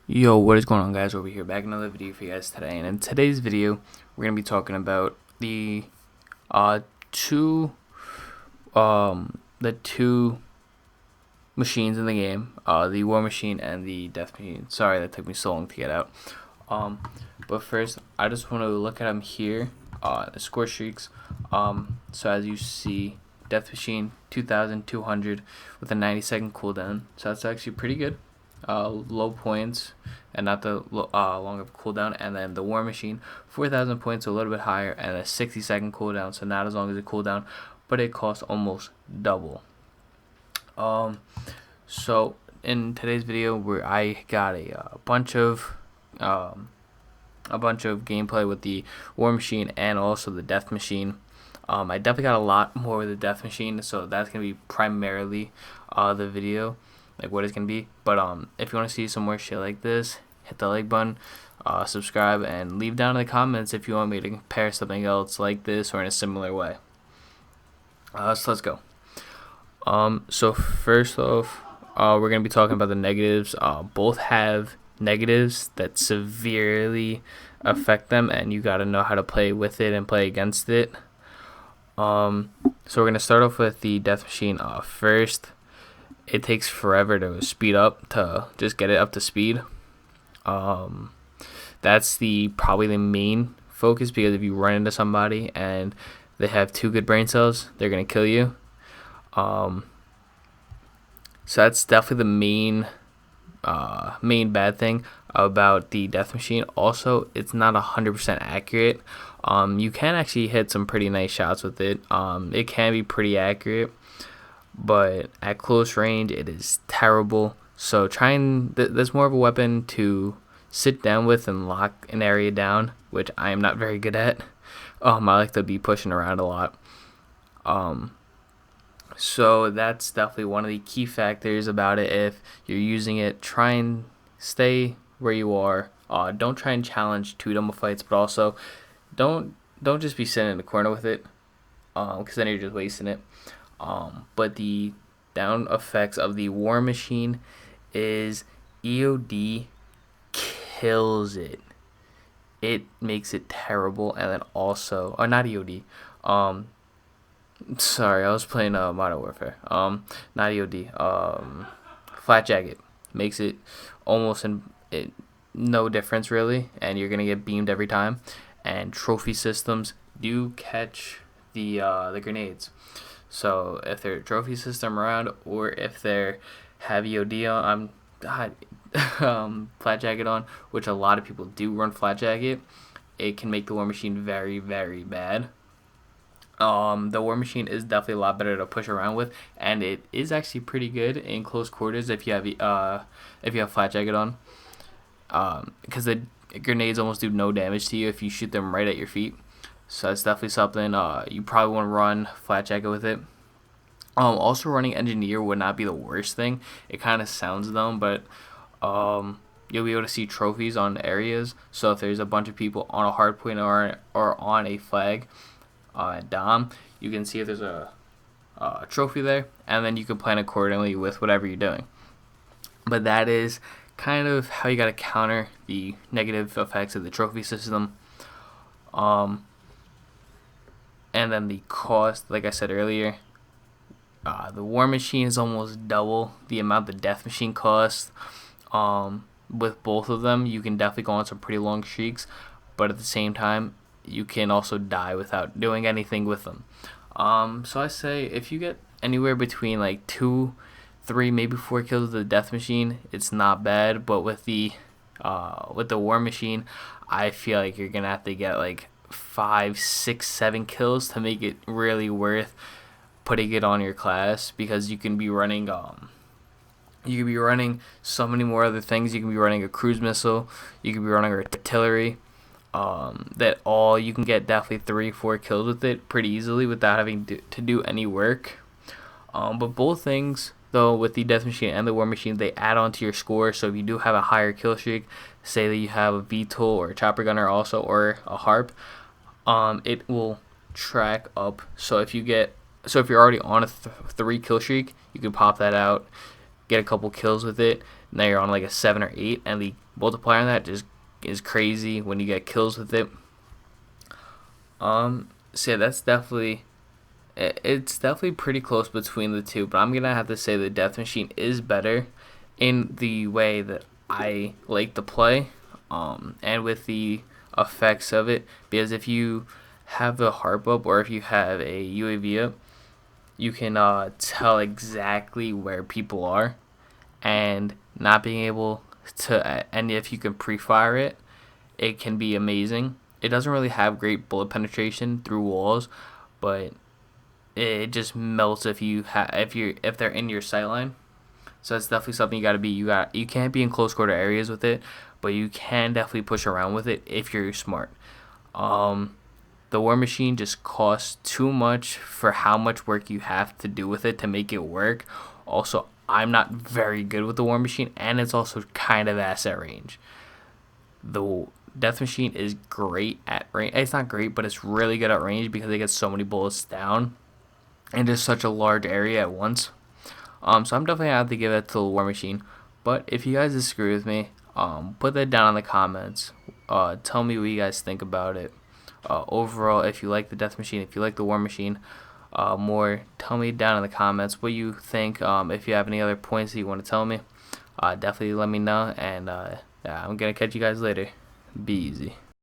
Yo, what is going on, guys? Over here, back another video for you guys today. And in today's video, we're gonna be talking about the uh two the two machines in the game, the War Machine and the Death Machine. Sorry that took me so long to get out. Um, but first, I just want to look at them here. The score streaks. So as you see, Death Machine 2,200 with a 90-second cooldown. So that's actually pretty good. Low points and not the long of cooldown. And then the War Machine 4,000 points, so a little bit higher, and a 60-second cooldown, so not as long as a cooldown, but it costs almost double. So in today's video, where I got a bunch of gameplay with the War Machine and also the Death Machine. I definitely got a lot more with the Death Machine, so that's gonna be primarily the video, like what it's gonna be. But if you want to see some more shit like this, hit the like button, subscribe, and leave down in the comments if you want me to compare something else like this or in a similar way. So let's go. So first off, we're gonna be talking about the negatives. Both have negatives that severely affect them, and you gotta know how to play with it and play against it. So we're gonna start off with the Death Machine. First, it takes forever to speed up, to just get it up to speed. That's probably the main focus, because if you run into somebody and they have 2 good brain cells, they're gonna kill you. So that's definitely the main bad thing about the Death Machine. Also, it's not 100% accurate. You can actually hit some pretty nice shots with it. It can be pretty accurate, but at close range, it is terrible. So there's more of a weapon to sit down with and lock an area down, which I am not very good at. I like to be pushing around a lot. So that's definitely one of the key factors about it. If you're using it, try and stay where you are. Don't try and challenge 2 double fights, but also don't just be sitting in the corner with it, because then you're just wasting it. But the down effects of the War Machine is EOD kills it. It makes it terrible, and then also, not EOD. Sorry, I was playing Modern Warfare. Not EOD. Flat Jacket makes it almost no difference really, and you're gonna get beamed every time. And trophy systems do catch the grenades. So if they're trophy system around, or if they're have EOD on, Flat Jacket on, which a lot of people do run Flat Jacket, it can make the War Machine very, very bad. The War Machine is definitely a lot better to push around with, and it is actually pretty good in close quarters if you have Flat Jacket on. Because the grenades almost do no damage to you if you shoot them right at your feet. So that's definitely something you probably want to run Flat Jacket with it. Also, running Engineer would not be the worst thing. It kind of sounds dumb, but you'll be able to see trophies on areas. So if there's a bunch of people on a hard point or on a flag, Dom, you can see if there's a trophy there, and then you can plan accordingly with whatever you're doing. But that is kind of how you got to counter the negative effects of the trophy system. And then the cost, like I said earlier, the War Machine is almost double the amount the Death Machine costs. With both of them, you can definitely go on some pretty long streaks, but at the same time, you can also die without doing anything with them. So I say if you get anywhere between like 2, 3, maybe 4 kills with the Death Machine, it's not bad. But with the War Machine, I feel like you're gonna have to get like 5, 6, 7 kills to make it really worth putting it on your class, because you can be running so many more other things. You can be running a cruise missile, you can be running artillery. That all you can get definitely 3, 4 kills with it pretty easily without having to do any work. But both things, though, with the Death Machine and the War Machine, they add on to your score. So if you do have a higher kill streak, say that you have a VTOL or a chopper gunner also, or a harp, it will track up. So if you're already on a 3 kill streak, you can pop that out, get a couple kills with it. Now you're on like a 7 or 8, and the multiplier on that just is crazy when you get kills with it. So yeah, that's definitely, it's definitely pretty close between the two, but I'm gonna have to say the Death Machine is better in the way that I like to play, and with the effects of it. Because if you have a harp up or if you have a UAV up, you can tell exactly where people are, and not being able to, and if you can pre-fire it, it can be amazing. It doesn't really have great bullet penetration through walls, but it just melts if they're in your sight line. So that's definitely something you can't be in close quarter areas with it, but you can definitely push around with it if you're smart. The War Machine just costs too much for how much work you have to do with it to make it work. Also, I'm not very good with the War Machine, and it's also kind of ass at range. The Death Machine is great at range. It's not great, but it's really good at range because it gets so many bullets down and just such a large area at once. So I'm definitely gonna have to give it to the War Machine. But if you guys disagree with me, put that down in the comments. Tell me what you guys think about it. Overall, if you like the Death Machine, if you like the War Machine more, tell me down in the comments what you think. If you have any other points that you want to tell me, definitely let me know. And yeah, I'm gonna catch you guys later. Be easy.